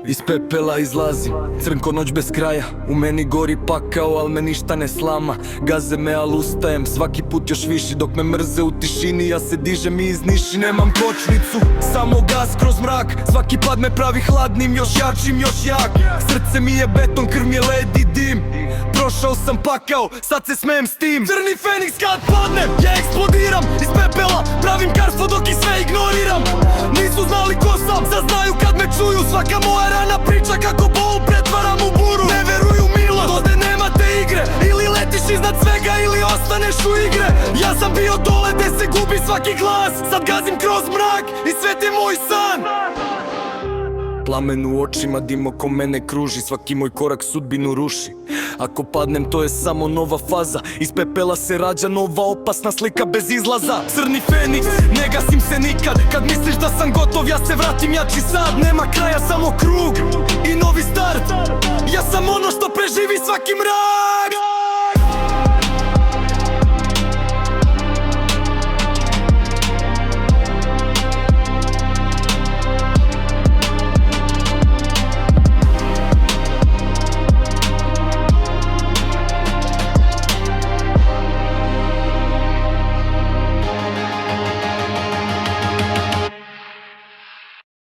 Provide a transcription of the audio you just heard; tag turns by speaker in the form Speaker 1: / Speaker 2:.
Speaker 1: Iz pepela izlazim, crnko noć bez kraja. U meni gori pakao, al me ništa ne slama. Gaze me, al ustajem, svaki put još viši. Dok me mrze u tišini, ja se dižem i iz niši. Nemam kočnicu, samo gas kroz mrak. Svaki pad me pravi hladnim, još jačim, još jak. Srce mi je beton, krv mi je led i dim. Prošao sam pakao, sad se smijem s tim. Crni feniks kad padnem, ja eksplodiram. Iz pepela pravim karstvo dok ih sve ignoriram. Nisu znali ko sam, sad znaju kad me čuju. Svaka moja rana priča kako bol pretvaram u buru. Ne veruju milost, ovde nema te igre. Ili letiš iznad svega ili ostaneš u igre. Ja sam bio dole gde se gubi svaki glas. Sad gazim kroz mrak i svet je moj san. Plamen u očima, dim oko mene kruži. Svaki moj korak sudbinu ruši. Ako padnem to je samo nova faza. Iz pepela se rađa nova opasna slika bez izlaza. Crni feniks, ne gasim se nikad. Kad misliš da sam gotov, ja se vratim jači sad. Nema kraja, samo krug i novi start. Ja sam ono što preživi svaki mrak.